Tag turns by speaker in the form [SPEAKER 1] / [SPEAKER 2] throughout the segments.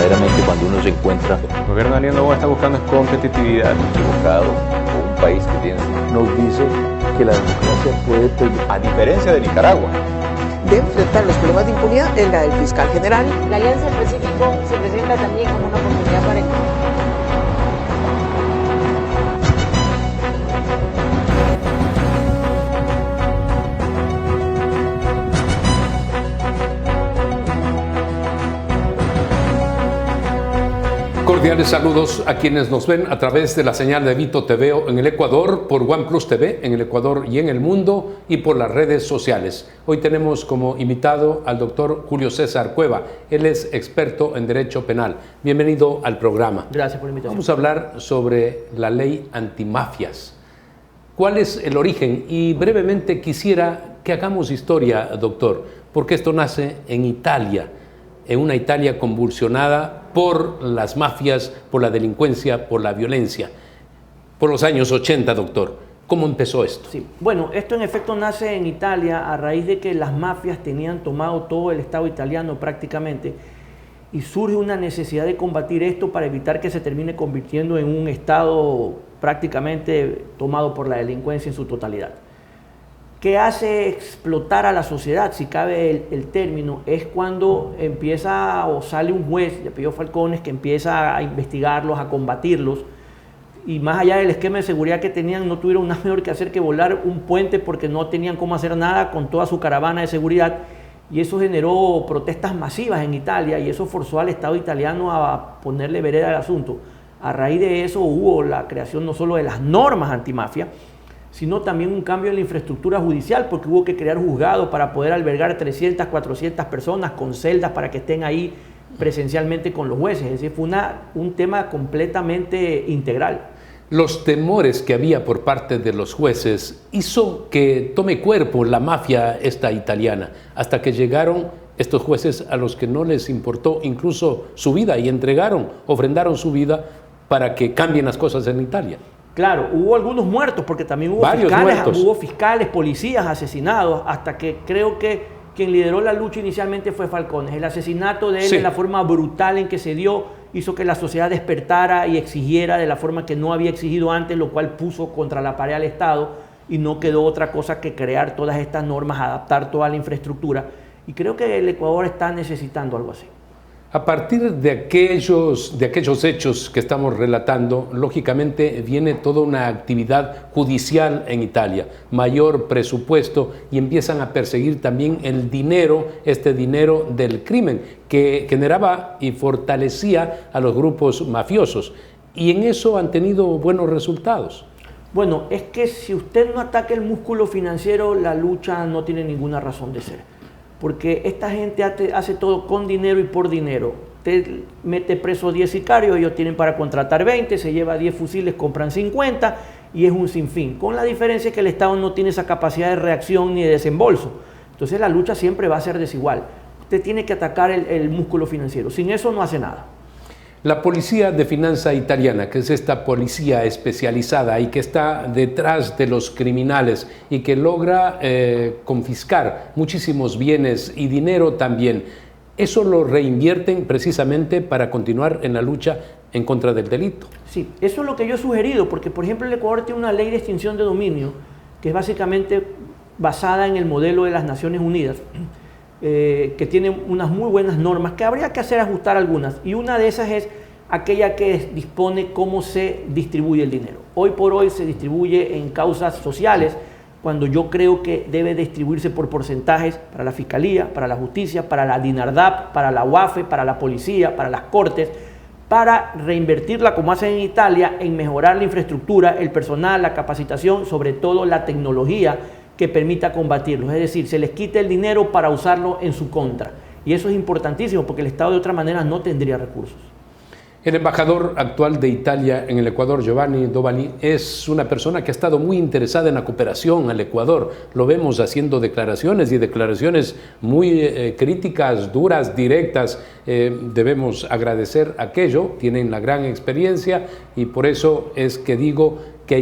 [SPEAKER 1] verdaderamente cuando uno se encuentra.
[SPEAKER 2] El gobierno de Daniel Noboa está buscando competitividad.
[SPEAKER 1] Equivocado, o un país que nos dice que la democracia puede terminar, a diferencia de Nicaragua.
[SPEAKER 3] De enfrentar los problemas de impunidad es la del fiscal general.
[SPEAKER 4] La Alianza del Pacífico se presenta también como una oportunidad para el...
[SPEAKER 5] Cordiales saludos a quienes nos ven a través de la señal de Vito TV en el Ecuador, por OnePlus TV en el Ecuador y en el mundo y por las redes sociales. Hoy tenemos como invitado al doctor Julio César Cueva. Él es experto en Derecho Penal. Bienvenido al programa.
[SPEAKER 6] Gracias por la invitación.
[SPEAKER 5] Vamos a hablar sobre la ley antimafias. ¿Cuál es el origen? Y brevemente quisiera que hagamos historia, doctor, porque esto nace en Italia, en una Italia convulsionada por las mafias, por la delincuencia, por la violencia. Por los años 80, doctor. ¿Cómo empezó esto?
[SPEAKER 6] Sí, bueno, esto en efecto nace en Italia a raíz de que las mafias tenían tomado todo el Estado italiano prácticamente y surge una necesidad de combatir esto para evitar que se termine convirtiendo en un Estado prácticamente tomado por la delincuencia en su totalidad. ¿Qué hace explotar a la sociedad, si cabe el término? Es cuando empieza o sale un juez de apellido Falcones que empieza a investigarlos, a combatirlos, y más allá del esquema de seguridad que tenían, no tuvieron nada mejor que hacer que volar un puente porque no tenían cómo hacer nada con toda su caravana de seguridad, y eso generó protestas masivas en Italia, y eso forzó al Estado italiano a ponerle vereda al asunto. A raíz de eso hubo la creación no solo de las normas antimafia, sino también un cambio en la infraestructura judicial, porque hubo que crear juzgados para poder albergar 300, 400 personas con celdas para que estén ahí presencialmente con los jueces. Es decir, fue un tema completamente integral.
[SPEAKER 5] Los temores que había por parte de los jueces hizo que tome cuerpo la mafia esta italiana, hasta que llegaron estos jueces a los que no les importó incluso su vida y ofrendaron su vida para que cambien las cosas en Italia.
[SPEAKER 6] Claro, hubo algunos muertos, porque también hubo fiscales, policías asesinados, hasta que creo que quien lideró la lucha inicialmente fue Falcones. El asesinato de él, de la forma brutal en que se dio, hizo que la sociedad despertara y exigiera de la forma que no había exigido antes, lo cual puso contra la pared al Estado, y no quedó otra cosa que crear todas estas normas, adaptar toda la infraestructura. Y creo que el Ecuador está necesitando algo así.
[SPEAKER 5] A partir de aquellos hechos que estamos relatando, lógicamente viene toda una actividad judicial en Italia, mayor presupuesto, y empiezan a perseguir también el dinero, este dinero del crimen, que generaba y fortalecía a los grupos mafiosos. Y en eso han tenido buenos resultados.
[SPEAKER 6] Bueno, es que si usted no ataca el músculo financiero, la lucha no tiene ninguna razón de ser. Porque esta gente hace todo con dinero y por dinero. Usted mete preso 10 sicarios, ellos tienen para contratar 20, se lleva 10 fusiles, compran 50 y es un sinfín. Con la diferencia que el Estado no tiene esa capacidad de reacción ni de desembolso. Entonces la lucha siempre va a ser desigual. Usted tiene que atacar el músculo financiero. Sin eso no hace nada.
[SPEAKER 5] La Policía de Finanza italiana, que es esta policía especializada y que está detrás de los criminales y que logra confiscar muchísimos bienes y dinero también, eso lo reinvierten precisamente para continuar en la lucha en contra del delito.
[SPEAKER 6] Sí, eso es lo que yo he sugerido, porque por ejemplo el Ecuador tiene una ley de extinción de dominio que es básicamente basada en el modelo de las Naciones Unidas, que tiene unas muy buenas normas que habría que hacer ajustar algunas, y una de esas es aquella que dispone cómo se distribuye el dinero. Hoy por hoy se distribuye en causas sociales, cuando yo creo que debe distribuirse por porcentajes para la Fiscalía, para la Justicia, para la DINARDAP, para la UAFE, para la Policía, para las Cortes, para reinvertirla, como hacen en Italia, en mejorar la infraestructura, el personal, la capacitación, sobre todo la tecnología que permita combatirlos. Es decir, se les quita el dinero para usarlo en su contra. Y eso es importantísimo porque el Estado de otra manera no tendría recursos.
[SPEAKER 5] El embajador actual de Italia en el Ecuador, Giovanni Dovali, es una persona que ha estado muy interesada en la cooperación al Ecuador. Lo vemos haciendo declaraciones y declaraciones muy críticas, duras, directas. Debemos agradecer aquello, tienen la gran experiencia y por eso es que digo que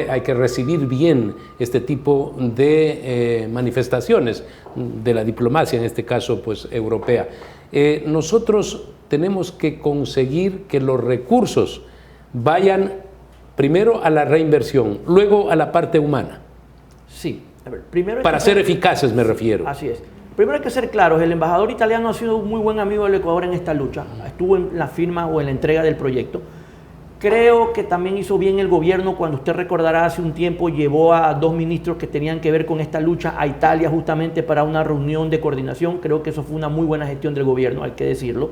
[SPEAKER 5] hay que recibir bien este tipo de manifestaciones de la diplomacia, en este caso pues europea. nosotros tenemos que conseguir que los recursos vayan primero a la reinversión, luego a la parte humana.
[SPEAKER 6] Sí, a ver, primero
[SPEAKER 5] para ser eficaces me refiero.
[SPEAKER 6] Así es. Primero hay que ser claros, el embajador italiano ha sido un muy buen amigo del Ecuador en esta lucha, estuvo en la firma o en la entrega del proyecto. Creo que también hizo bien el gobierno cuando usted recordará hace un tiempo llevó a 2 ministros que tenían que ver con esta lucha a Italia justamente para una reunión de coordinación. Creo que eso fue una muy buena gestión del gobierno, hay que decirlo.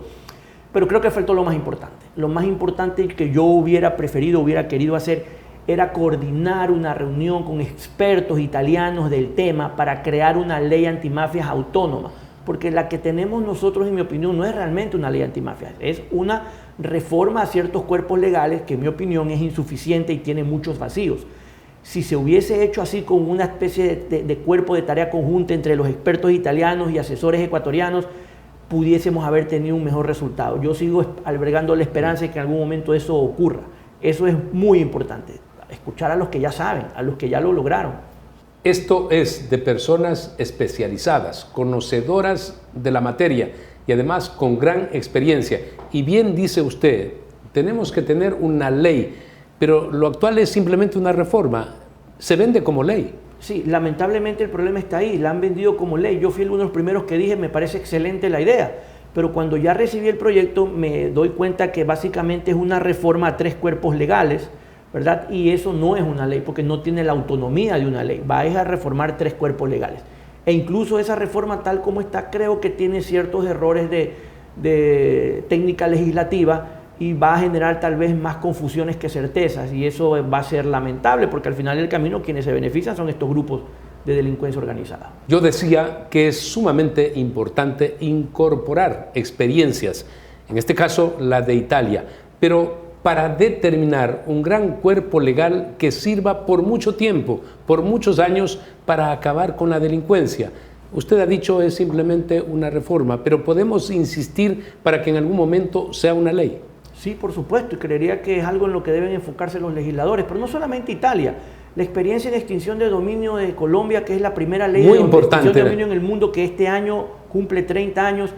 [SPEAKER 6] Pero creo que faltó lo más importante. Lo más importante que yo hubiera preferido, hubiera querido hacer era coordinar una reunión con expertos italianos del tema para crear una ley antimafias autónoma, porque la que tenemos nosotros, en mi opinión, no es realmente una ley antimafias, es una reforma a ciertos cuerpos legales que en mi opinión es insuficiente y tiene muchos vacíos. Si se hubiese hecho así con una especie de cuerpo de tarea conjunta entre los expertos italianos y asesores ecuatorianos, pudiésemos haber tenido un mejor resultado. Yo sigo albergando la esperanza de que en algún momento eso ocurra. Eso es muy importante. Escuchar a los que ya saben, a los que ya lo lograron.
[SPEAKER 5] Esto es de personas especializadas, conocedoras de la materia y además con gran experiencia. Y bien dice usted, tenemos que tener una ley, pero lo actual es simplemente una reforma. Se vende como ley.
[SPEAKER 6] Sí, lamentablemente el problema está ahí, la han vendido como ley. Yo fui uno de los primeros que dije, me parece excelente la idea, pero cuando ya recibí el proyecto me doy cuenta que básicamente es una reforma a 3 cuerpos legales, ¿verdad? Y eso no es una ley porque no tiene la autonomía de una ley, va a reformar 3 cuerpos legales. E incluso esa reforma tal como está creo que tiene ciertos errores de técnica legislativa y va a generar tal vez más confusiones que certezas, y eso va a ser lamentable porque al final del camino quienes se benefician son estos grupos de delincuencia organizada.
[SPEAKER 5] Yo decía que es sumamente importante incorporar experiencias, en este caso la de Italia, pero para determinar un gran cuerpo legal que sirva por mucho tiempo, por muchos años, para acabar con la delincuencia. Usted ha dicho es simplemente una reforma, pero podemos insistir para que en algún momento sea una ley.
[SPEAKER 6] Sí, por supuesto, y creería que es algo en lo que deben enfocarse los legisladores, pero no solamente Italia. La experiencia de extinción de dominio de Colombia, que es la primera ley de extinción de dominio en el mundo, que este año cumple 30 años,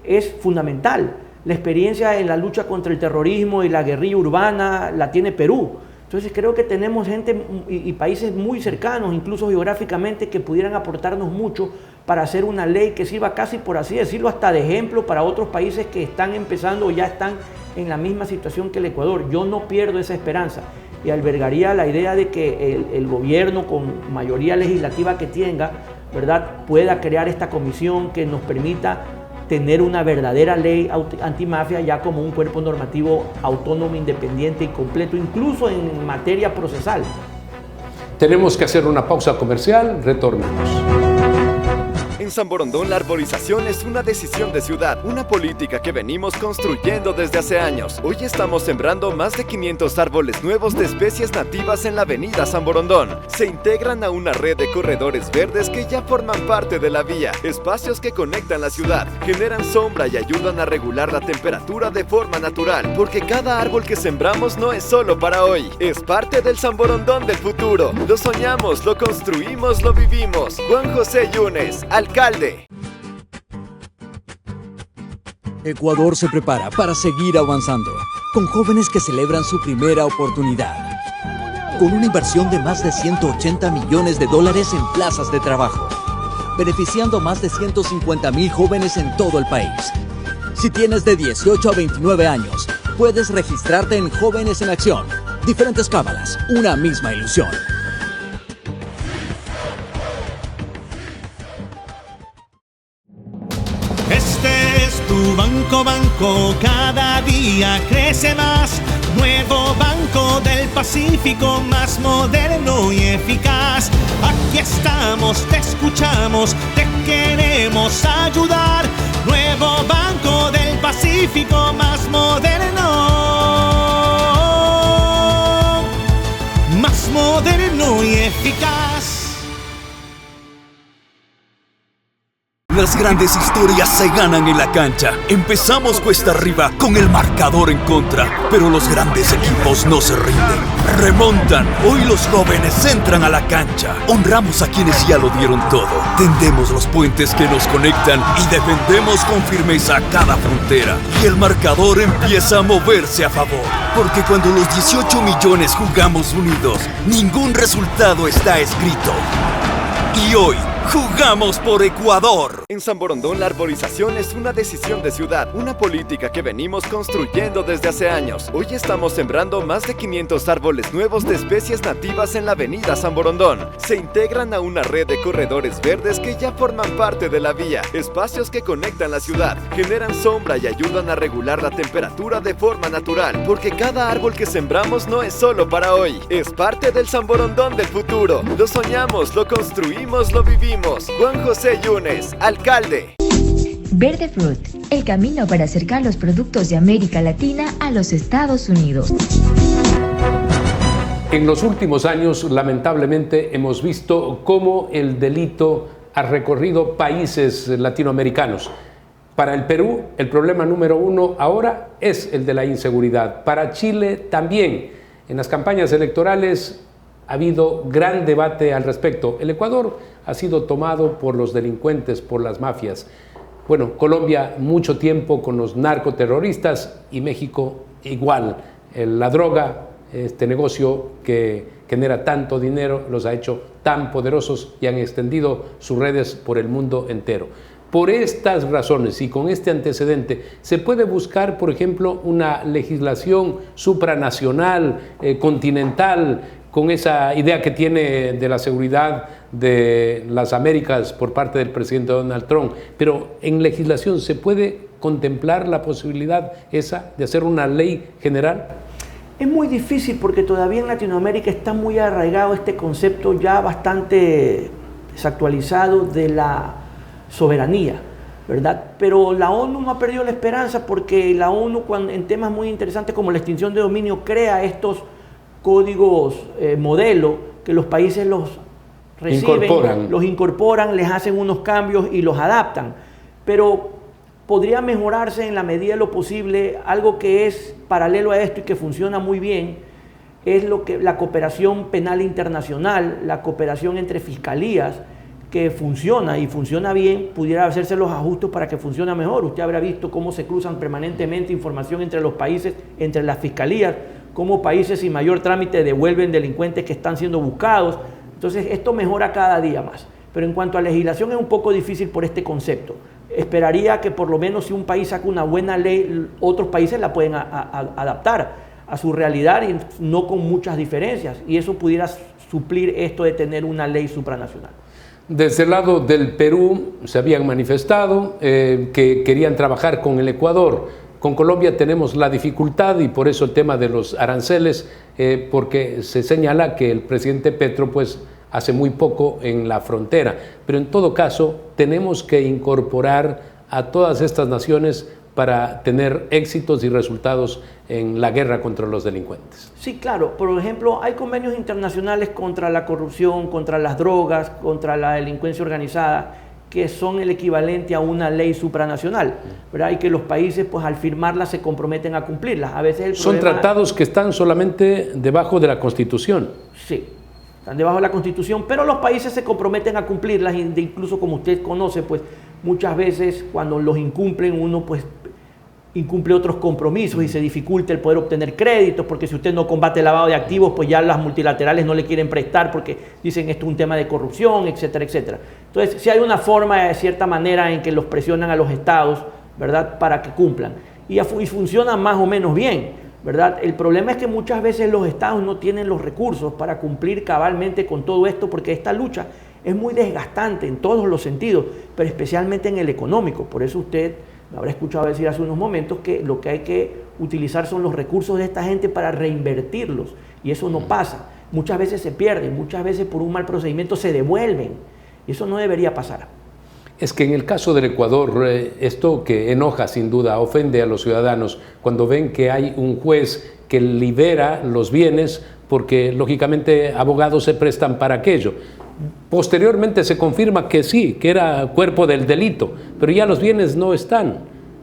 [SPEAKER 6] es fundamental. La experiencia en la lucha contra el terrorismo y la guerrilla urbana la tiene Perú. Entonces creo que tenemos gente y países muy cercanos, incluso geográficamente, que pudieran aportarnos mucho para hacer una ley que sirva casi, por así decirlo, hasta de ejemplo para otros países que están empezando o ya están en la misma situación que el Ecuador. Yo no pierdo esa esperanza y albergaría la idea de que el gobierno, con mayoría legislativa que tenga, ¿verdad?, pueda crear esta comisión que nos permita tener una verdadera ley antimafia ya como un cuerpo normativo autónomo, independiente y completo, incluso en materia procesal.
[SPEAKER 5] Tenemos que hacer una pausa comercial, retornamos.
[SPEAKER 7] En San Borondón la arborización es una decisión de ciudad, una política que venimos construyendo desde hace años. Hoy estamos sembrando más de 500 árboles nuevos de especies nativas en la avenida San Borondón. Se integran a una red de corredores verdes que ya forman parte de la vía, espacios que conectan la ciudad, generan sombra y ayudan a regular la temperatura de forma natural, porque cada árbol que sembramos no es solo para hoy, es parte del San Borondón del futuro. Lo soñamos, lo construimos, lo vivimos. Juan José Yunes, alcalde.
[SPEAKER 8] Ecuador se prepara para seguir avanzando, con jóvenes que celebran su primera oportunidad, con una inversión de más de $180 millones en plazas de trabajo, beneficiando a más de 150,000 jóvenes en todo el país. Si tienes de 18 a 29 años, puedes registrarte en Jóvenes en Acción. Diferentes cámaras, una misma ilusión.
[SPEAKER 9] Este es tu banco, cada día crece más. Nuevo Banco del Pacífico, más moderno y eficaz. Aquí estamos, te escuchamos, te queremos ayudar. Nuevo Banco del Pacífico, más moderno y eficaz.
[SPEAKER 10] Las grandes historias se ganan en la cancha. Empezamos cuesta arriba con el marcador en contra, pero los grandes equipos no se rinden. Remontan. Hoy los jóvenes entran a la cancha. Honramos a quienes ya lo dieron todo. Tendemos los puentes que nos conectan y defendemos con firmeza cada frontera. Y el marcador empieza a moverse a favor. Porque cuando los 18 millones jugamos unidos, ningún resultado está escrito. Y hoy jugamos por Ecuador.
[SPEAKER 7] En San Borondón la arborización es una decisión de ciudad, una política que venimos construyendo desde hace años. Hoy estamos sembrando más de 500 árboles nuevos de especies nativas en la avenida San Borondón. Se integran a una red de corredores verdes que ya forman parte de la vía, espacios que conectan la ciudad, generan sombra y ayudan a regular la temperatura de forma natural, porque cada árbol que sembramos no es solo para hoy, es parte del San Borondón del futuro. Lo soñamos, lo construimos, lo vivimos. Juan José Yunes, alcalde.
[SPEAKER 11] Verde Fruit, el camino para acercar los productos de América Latina a los Estados Unidos.
[SPEAKER 5] En los últimos años, lamentablemente, hemos visto cómo el delito ha recorrido países latinoamericanos. Para el Perú, el problema número uno ahora es el de la inseguridad. Para Chile también. En las campañas electorales ha habido gran debate al respecto. El Ecuador ha sido tomado por los delincuentes, por las mafias. Bueno, Colombia mucho tiempo con los narcoterroristas y México igual. La droga, este negocio que genera tanto dinero, los ha hecho tan poderosos y han extendido sus redes por el mundo entero. Por estas razones y con este antecedente, se puede buscar, por ejemplo, una legislación supranacional, continental, con esa idea que tiene de la seguridad de las Américas por parte del presidente Donald Trump. Pero en legislación, ¿se puede contemplar la posibilidad esa de hacer una ley general?
[SPEAKER 6] Es muy difícil porque todavía en Latinoamérica está muy arraigado este concepto ya bastante desactualizado de la soberanía, ¿verdad? Pero la ONU no ha perdido la esperanza porque la ONU en temas muy interesantes como la extinción de dominio crea estos códigos modelo que los países los reciben, los incorporan, les hacen unos cambios y los adaptan. Pero podría mejorarse en la medida de lo posible. Algo que es paralelo a esto y que funciona muy bien es la cooperación penal internacional, la cooperación entre fiscalías, que funciona y funciona bien. Pudiera hacerse los ajustes para que funcione mejor. Usted habrá visto cómo se cruzan permanentemente información entre los países, entre las fiscalías, cómo países sin mayor trámite devuelven delincuentes que están siendo buscados. Entonces esto mejora cada día más. Pero en cuanto a legislación es un poco difícil por este concepto. Esperaría que por lo menos si un país saca una buena ley, otros países la pueden adaptar a su realidad y no con muchas diferencias. Y eso pudiera suplir esto de tener una ley supranacional.
[SPEAKER 5] Desde el lado del Perú se habían manifestado que querían trabajar con el Ecuador. Con Colombia tenemos la dificultad y por eso el tema de los aranceles, porque se señala que el presidente Petro pues hace muy poco en la frontera. Pero en todo caso tenemos que incorporar a todas estas naciones para tener éxitos y resultados en la guerra contra los delincuentes.
[SPEAKER 6] Sí, claro. Por ejemplo, hay convenios internacionales contra la corrupción, contra las drogas, contra la delincuencia organizada, que son el equivalente a una ley supranacional, ¿verdad? Y que los países, pues al firmarlas, se comprometen a cumplirlas. A veces
[SPEAKER 5] son tratados que están solamente debajo de la Constitución.
[SPEAKER 6] Sí, están debajo de la Constitución, pero los países se comprometen a cumplirlas, y incluso como usted conoce, pues muchas veces cuando los incumplen, uno pues incumple otros compromisos y se dificulta el poder obtener créditos, porque si usted no combate el lavado de activos, pues ya las multilaterales no le quieren prestar porque dicen esto es un tema de corrupción, etcétera, etcétera. Entonces, sí hay una forma, de cierta manera, en que los presionan a los estados, ¿verdad?, para que cumplan. Y funciona más o menos bien, ¿verdad? El problema es que muchas veces los estados no tienen los recursos para cumplir cabalmente con todo esto, porque esta lucha es muy desgastante en todos los sentidos, pero especialmente en el económico. Por eso usted me habrá escuchado decir hace unos momentos que lo que hay que utilizar son los recursos de esta gente para reinvertirlos, y eso no pasa. Muchas veces se pierden, muchas veces por un mal procedimiento se devuelven, y eso no debería pasar.
[SPEAKER 5] Es que en el caso del Ecuador, esto que enoja sin duda, ofende a los ciudadanos cuando ven que hay un juez que libera los bienes, porque lógicamente abogados se prestan para aquello. Posteriormente se confirma que sí, que era cuerpo del delito, pero ya los bienes no están.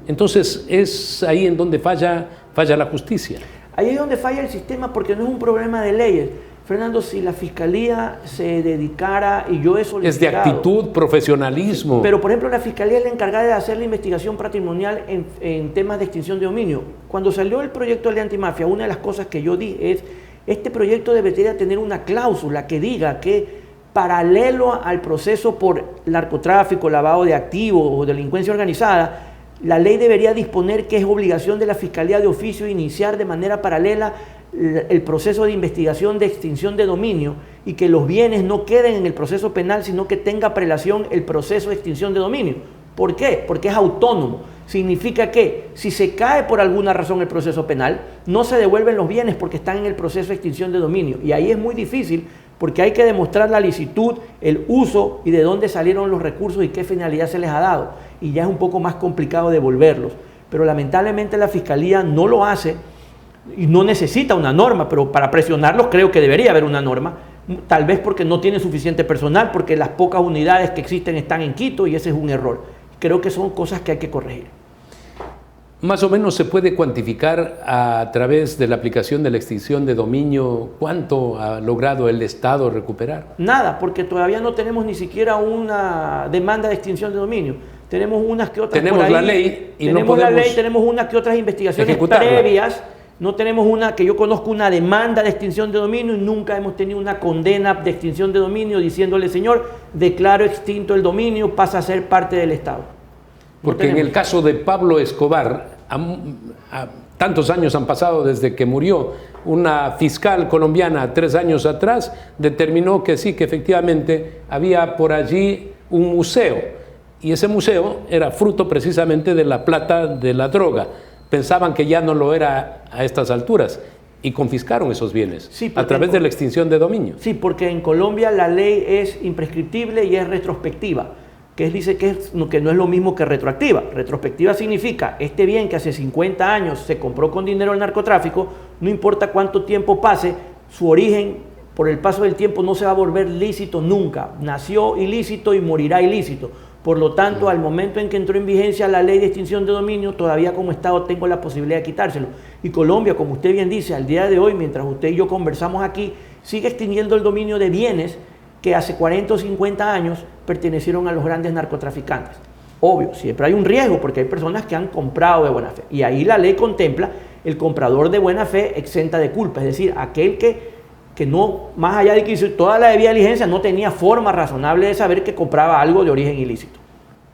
[SPEAKER 5] Entonces es ahí en donde falla la justicia.
[SPEAKER 6] Ahí es donde falla el sistema, porque no es un problema de leyes. Fernando, si la Fiscalía se dedicara, y yo he solicitado...
[SPEAKER 5] Es de actitud, profesionalismo.
[SPEAKER 6] Pero, por ejemplo, la Fiscalía es la encargada de hacer la investigación patrimonial en temas de extinción de dominio. Cuando salió el proyecto de ley antimafia, una de las cosas que yo di es, este proyecto debería tener una cláusula que diga que paralelo al proceso por narcotráfico, lavado de activos o delincuencia organizada, la ley debería disponer que es obligación de la Fiscalía de oficio iniciar de manera paralela el proceso de investigación de extinción de dominio y que los bienes no queden en el proceso penal, sino que tenga prelación el proceso de extinción de dominio. ¿Por qué? Porque es autónomo. Significa que si se cae por alguna razón el proceso penal, no se devuelven los bienes porque están en el proceso de extinción de dominio. Y ahí es muy difícil porque hay que demostrar la licitud, el uso y de dónde salieron los recursos y qué finalidad se les ha dado. Y ya es un poco más complicado devolverlos. Pero lamentablemente la Fiscalía no lo hace y no necesita una norma, pero para presionarlos creo que debería haber una norma, tal vez porque no tiene suficiente personal, porque las pocas unidades que existen están en Quito y ese es un error. Creo que son cosas que hay que corregir.
[SPEAKER 5] Más o menos se puede cuantificar a través de la aplicación de la extinción de dominio cuánto ha logrado el Estado recuperar.
[SPEAKER 6] Nada, porque todavía no tenemos ni siquiera una demanda de extinción de dominio. Tenemos unas que otras
[SPEAKER 5] tenemos
[SPEAKER 6] por ahí,
[SPEAKER 5] la ley y
[SPEAKER 6] tenemos
[SPEAKER 5] no podemos
[SPEAKER 6] la ley, tenemos unas que otras investigaciones
[SPEAKER 5] ejecutarla.
[SPEAKER 6] previas. No tenemos una, que yo conozco, una demanda de extinción de dominio y nunca hemos tenido una condena de extinción de dominio diciéndole, señor, declaro extinto el dominio, pasa a ser parte del Estado.
[SPEAKER 5] Porque en el caso de Pablo Escobar, tantos años han pasado desde que murió, una fiscal colombiana 3 años atrás determinó que sí, que efectivamente había por allí un museo y ese museo era fruto precisamente de la plata de la droga. Pensaban que ya no lo era a estas alturas y confiscaron esos bienes a través de la extinción de dominio.
[SPEAKER 6] Sí, porque en Colombia la ley es imprescriptible y es retrospectiva, que dice que no es lo mismo que retroactiva. Retrospectiva significa, este bien que hace 50 años se compró con dinero del narcotráfico, no importa cuánto tiempo pase, su origen por el paso del tiempo no se va a volver lícito nunca. Nació ilícito y morirá ilícito. Por lo tanto, al momento en que entró en vigencia la ley de extinción de dominio, todavía como Estado tengo la posibilidad de quitárselo. Y Colombia, como usted bien dice, al día de hoy, mientras usted y yo conversamos aquí, sigue extinguiendo el dominio de bienes que hace 40 o 50 años pertenecieron a los grandes narcotraficantes. Obvio, siempre hay un riesgo porque hay personas que han comprado de buena fe. Y ahí la ley contempla el comprador de buena fe exenta de culpa, es decir, aquel que no, más allá de que hizo toda la debida diligencia, no tenía forma razonable de saber que compraba algo de origen ilícito.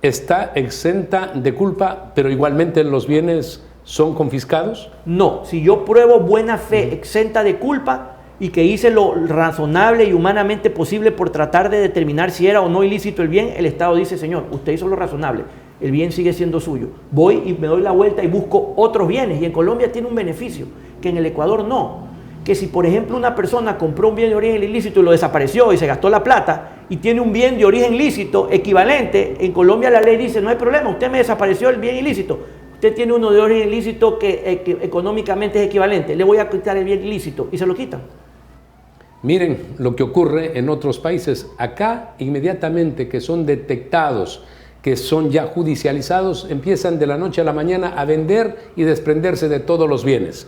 [SPEAKER 5] ¿Está exenta de culpa, pero igualmente los bienes son confiscados?
[SPEAKER 6] No, si yo pruebo buena fe exenta de culpa y que hice lo razonable y humanamente posible por tratar de determinar si era o no ilícito el bien, el Estado dice, señor, usted hizo lo razonable, el bien sigue siendo suyo. Voy y me doy la vuelta y busco otros bienes, y en Colombia tiene un beneficio, que en el Ecuador no. Que si por ejemplo una persona compró un bien de origen ilícito y lo desapareció y se gastó la plata y tiene un bien de origen lícito equivalente, en Colombia la ley dice no hay problema, usted me desapareció el bien ilícito, usted tiene uno de origen ilícito que económicamente es equivalente, le voy a quitar el bien ilícito y se lo quitan.
[SPEAKER 5] Miren lo que ocurre en otros países. Acá inmediatamente que son detectados, que son ya judicializados, empiezan de la noche a la mañana a vender y desprenderse de todos los bienes.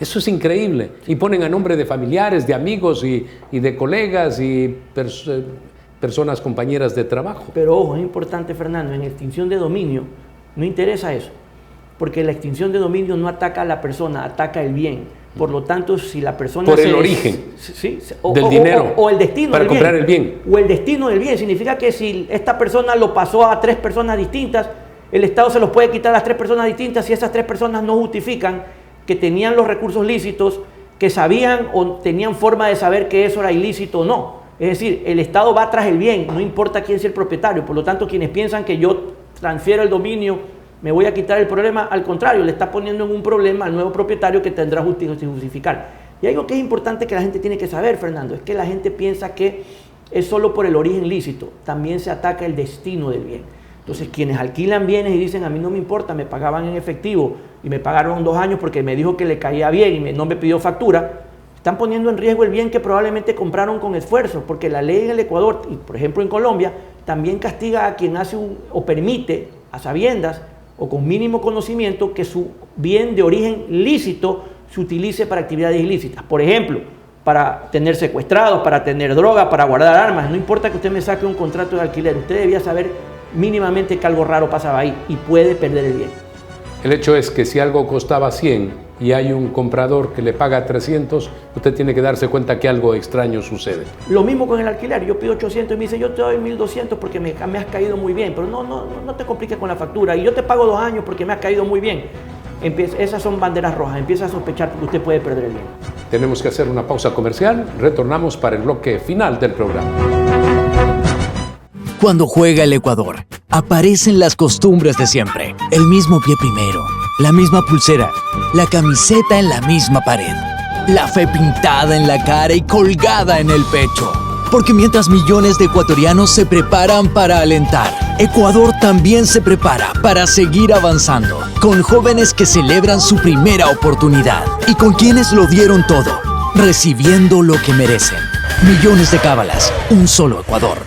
[SPEAKER 5] Eso es increíble. Y ponen a nombre de familiares, de amigos y de colegas y personas compañeras de trabajo.
[SPEAKER 6] Pero ojo, es importante, Fernando, en extinción de dominio no interesa eso, porque la extinción de dominio no ataca a la persona, ataca el bien. Por lo tanto, si la persona...
[SPEAKER 5] Por el origen del dinero
[SPEAKER 6] o el destino
[SPEAKER 5] para
[SPEAKER 6] del
[SPEAKER 5] comprar el bien.
[SPEAKER 6] O el destino del bien. Significa que si esta persona lo pasó a 3 personas distintas, el Estado se los puede quitar a las 3 personas distintas si esas 3 personas no justifican que tenían los recursos lícitos, que sabían o tenían forma de saber que eso era ilícito o no. Es decir, el Estado va tras el bien, no importa quién sea el propietario. Por lo tanto, quienes piensan que yo transfiero el dominio, me voy a quitar el problema, al contrario, le está poniendo en un problema al nuevo propietario que tendrá justificar. Y algo que es importante que la gente tiene que saber, Fernando, es que la gente piensa que es solo por el origen lícito, también se ataca el destino del bien. Entonces, quienes alquilan bienes y dicen, a mí no me importa, me pagaban en efectivo y me pagaron 2 años porque me dijo que le caía bien y no me pidió factura, Están poniendo en riesgo el bien que probablemente compraron con esfuerzo, porque la ley en el Ecuador, y por ejemplo en Colombia, también castiga a quien hace o permite a sabiendas o con mínimo conocimiento que su bien de origen lícito se utilice para actividades ilícitas. Por ejemplo, para tener secuestrados, para tener droga, para guardar armas. No importa que usted me saque un contrato de alquiler, usted debía saber mínimamente que algo raro pasaba ahí y puede perder el bien.
[SPEAKER 5] El hecho es que si algo costaba 100 y hay un comprador que le paga 300, usted tiene que darse cuenta que algo extraño sucede.
[SPEAKER 6] Lo mismo con el alquiler. Yo pido 800 y me dice, yo te doy 1200 porque me has caído muy bien, pero no te compliques con la factura. Y yo te pago 2 años porque me has caído muy bien. Esas son banderas rojas. Empieza a sospechar que usted puede perder el bien.
[SPEAKER 5] Tenemos que hacer una pausa comercial. Retornamos para el bloque final del programa.
[SPEAKER 8] Cuando juega el Ecuador, aparecen las costumbres de siempre. El mismo pie primero, la misma pulsera, la camiseta en la misma pared, la fe pintada en la cara y colgada en el pecho. Porque mientras millones de ecuatorianos se preparan para alentar, Ecuador también se prepara para seguir avanzando, con jóvenes que celebran su primera oportunidad y con quienes lo dieron todo, recibiendo lo que merecen. Millones de cábalas, un solo Ecuador.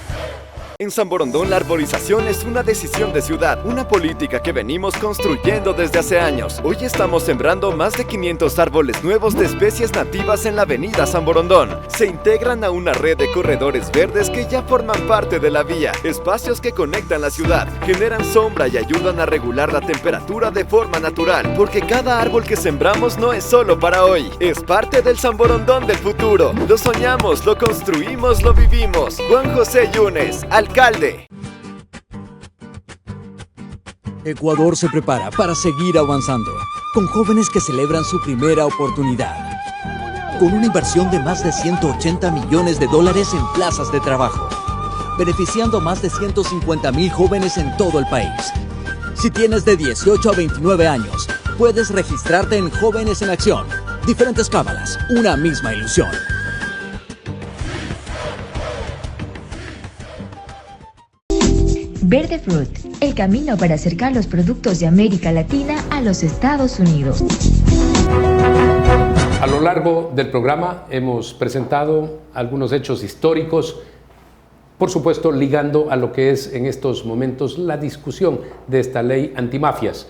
[SPEAKER 7] En San Borondón la arborización es una decisión de ciudad, una política que venimos construyendo desde hace años. Hoy estamos sembrando más de 500 árboles nuevos de especies nativas en la avenida San Borondón. Se integran a una red de corredores verdes que ya forman parte de la vía, espacios que conectan la ciudad, generan sombra y ayudan a regular la temperatura de forma natural, porque cada árbol que sembramos no es solo para hoy, es parte del San Borondón del futuro. Lo soñamos, lo construimos, lo vivimos. Juan José Yunes, alcalde.
[SPEAKER 8] Ecuador se prepara para seguir avanzando, con jóvenes que celebran su primera oportunidad, con una inversión de más de 180 millones de dólares en plazas de trabajo, beneficiando a más de 150,000 jóvenes en todo el país. Si tienes de 18 a 29 años, puedes registrarte en Jóvenes en Acción. Diferentes cábalas, una misma ilusión.
[SPEAKER 11] Verde Fruit, el camino para acercar los productos de América Latina a los Estados Unidos.
[SPEAKER 5] A lo largo del programa hemos presentado algunos hechos históricos, por supuesto ligando a lo que es en estos momentos la discusión de esta ley antimafias,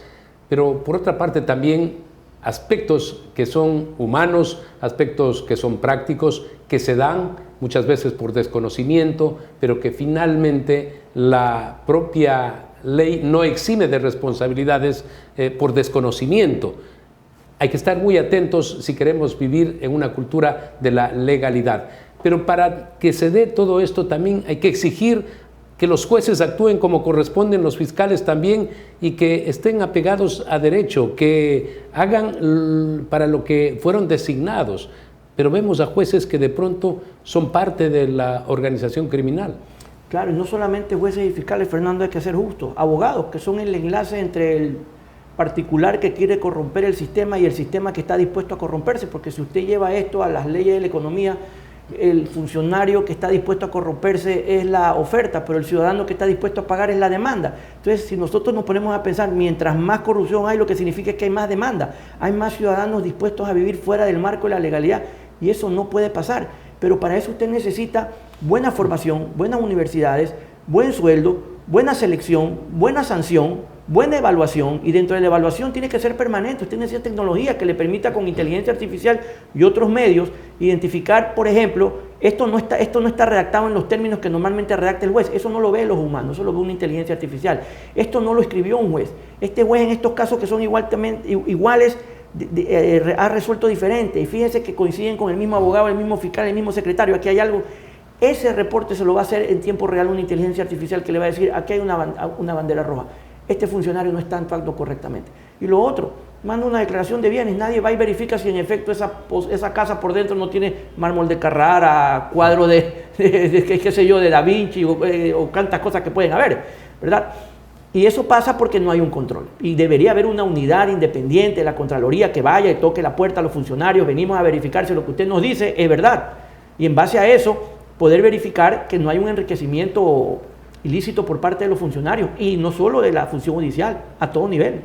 [SPEAKER 5] pero por otra parte también aspectos que son humanos, aspectos que son prácticos, que se dan muchas veces por desconocimiento, pero que finalmente la propia ley no exime de responsabilidades por desconocimiento. Hay que estar muy atentos si queremos vivir en una cultura de la legalidad. Pero para que se dé todo esto también hay que exigir que los jueces actúen como corresponden, los fiscales también, y que estén apegados a derecho, que hagan para lo que fueron designados. Pero vemos a jueces que de pronto son parte de la organización criminal.
[SPEAKER 6] Claro, y no solamente jueces y fiscales, Fernando, hay que ser justos. Abogados, que son el enlace entre el particular que quiere corromper el sistema y el sistema que está dispuesto a corromperse, porque si usted lleva esto a las leyes de la economía, el funcionario que está dispuesto a corromperse es la oferta, pero el ciudadano que está dispuesto a pagar es la demanda. Entonces, si nosotros nos ponemos a pensar, mientras más corrupción hay, lo que significa es que hay más demanda, hay más ciudadanos dispuestos a vivir fuera del marco de la legalidad, y eso no puede pasar. Pero para eso usted necesita buena formación, buenas universidades, buen sueldo, buena selección, buena sanción, buena evaluación, y dentro de la evaluación tiene que ser permanente. Usted necesita tecnología que le permita con inteligencia artificial y otros medios identificar, por ejemplo, esto no está redactado en los términos que normalmente redacta el juez, eso no lo ve los humanos, eso lo ve una inteligencia artificial. Esto no lo escribió un juez. Este juez en estos casos que son iguales ha resuelto diferente, y fíjense que coinciden con el mismo abogado, el mismo fiscal, el mismo secretario. Aquí hay algo. Ese reporte se lo va a hacer en tiempo real una inteligencia artificial que le va a decir, aquí hay una bandera roja, este funcionario no está actuando correctamente. Y lo otro, manda una declaración de bienes, nadie va y verifica si en efecto esa casa por dentro no tiene mármol de Carrara, cuadro qué sé yo, de Da Vinci o tantas cosas que pueden haber, ¿verdad? Y eso pasa porque no hay un control. Y debería haber una unidad independiente de la Contraloría que vaya y toque la puerta a los funcionarios, venimos a verificar si lo que usted nos dice es verdad. Y en base a eso, poder verificar que no hay un enriquecimiento ilícito por parte de los funcionarios, y no solo de la función judicial, a todo nivel.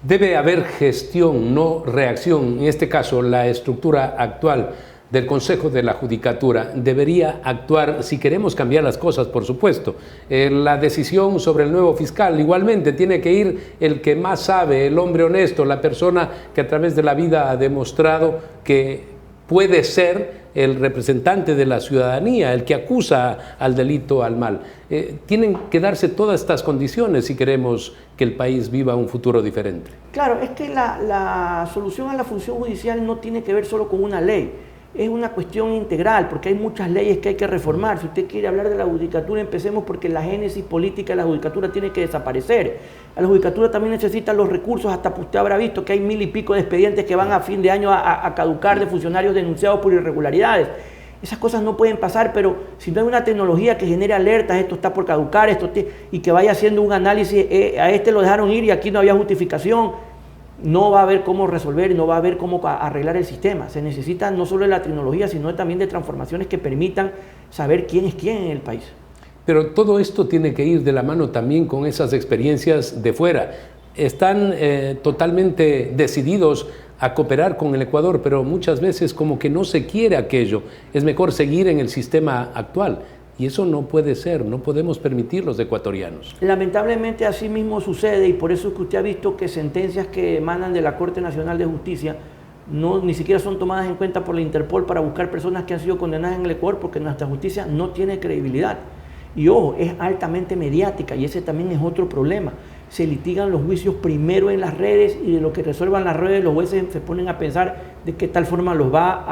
[SPEAKER 5] Debe haber gestión, no reacción. En este caso, la estructura actual del Consejo de la Judicatura debería actuar si queremos cambiar las cosas, por supuesto. La decisión sobre el nuevo fiscal, igualmente, tiene que ir el que más sabe, el hombre honesto, la persona que a través de la vida ha demostrado que puede ser el representante de la ciudadanía, el que acusa al delito, al mal. Tienen que darse todas estas condiciones si queremos que el país viva un futuro diferente.
[SPEAKER 6] Claro, es que la solución a la función judicial no tiene que ver solo con una ley, es una cuestión integral, porque hay muchas leyes que hay que reformar. Si usted quiere hablar de la judicatura, empecemos porque la génesis política de la judicatura tiene que desaparecer. La judicatura también necesita los recursos, hasta usted habrá visto que hay 1000 y pico de expedientes que van a fin de año a caducar de funcionarios denunciados por irregularidades. Esas cosas no pueden pasar, pero si no hay una tecnología que genere alertas, esto está por caducar, y que vaya haciendo un análisis, a este lo dejaron ir y aquí no había justificación, no va a haber cómo resolver, no va a haber cómo arreglar el sistema. Se necesita no solo de la tecnología, sino también de transformaciones que permitan saber quién es quién en el país.
[SPEAKER 5] Pero todo esto tiene que ir de la mano también con esas experiencias de fuera. Están totalmente decididos a cooperar con el Ecuador, pero muchas veces como que no se quiere aquello. Es mejor seguir en el sistema actual. Y eso no puede ser, no podemos permitir los ecuatorianos.
[SPEAKER 6] Lamentablemente así mismo sucede, y por eso es que usted ha visto que sentencias que emanan de la Corte Nacional de Justicia ni siquiera son tomadas en cuenta por la Interpol para buscar personas que han sido condenadas en el Ecuador, porque nuestra justicia no tiene credibilidad. Y ojo, es altamente mediática, y ese también es otro problema. Se litigan los juicios primero en las redes, y de lo que resuelvan las redes los jueces se ponen a pensar de qué tal forma los va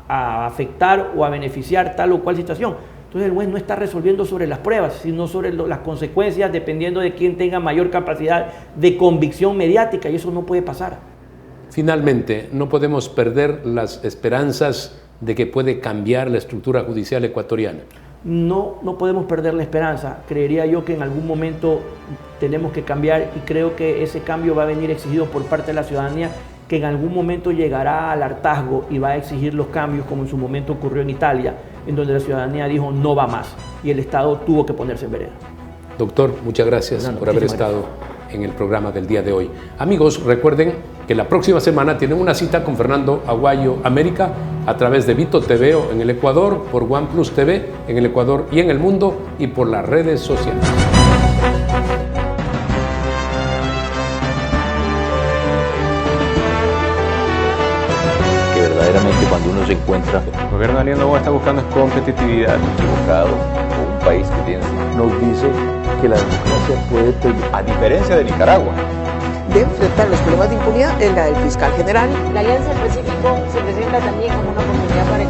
[SPEAKER 6] a afectar o a beneficiar tal o cual situación. Entonces el juez no está resolviendo sobre las pruebas, sino sobre las consecuencias, dependiendo de quién tenga mayor capacidad de convicción mediática, y eso no puede pasar.
[SPEAKER 5] Finalmente, no podemos perder las esperanzas de que puede cambiar la estructura judicial ecuatoriana.
[SPEAKER 6] No podemos perder la esperanza. Creería yo que en algún momento tenemos que cambiar, y creo que ese cambio va a venir exigido por parte de la ciudadanía, que en algún momento llegará al hartazgo y va a exigir los cambios, como en su momento ocurrió en Italia, en donde la ciudadanía dijo no va más, y el Estado tuvo que ponerse en vereda.
[SPEAKER 5] Doctor, muchas gracias por haber estado en el programa del día de hoy. Amigos, recuerden que la próxima semana tienen una cita con Fernando Aguayo América a través de Vito TV en el Ecuador, por OnePlus TV en el Ecuador y en el mundo, y por las redes sociales.
[SPEAKER 1] Verdaderamente, cuando uno se encuentra
[SPEAKER 2] El gobierno de Daniel Noboa está buscando competitividad.
[SPEAKER 1] equivocado o un país que nos dice que la democracia puede, a diferencia de Nicaragua,
[SPEAKER 3] de enfrentar los problemas de impunidad en la del fiscal general.
[SPEAKER 4] La Alianza del Pacífico se presenta también como una oportunidad para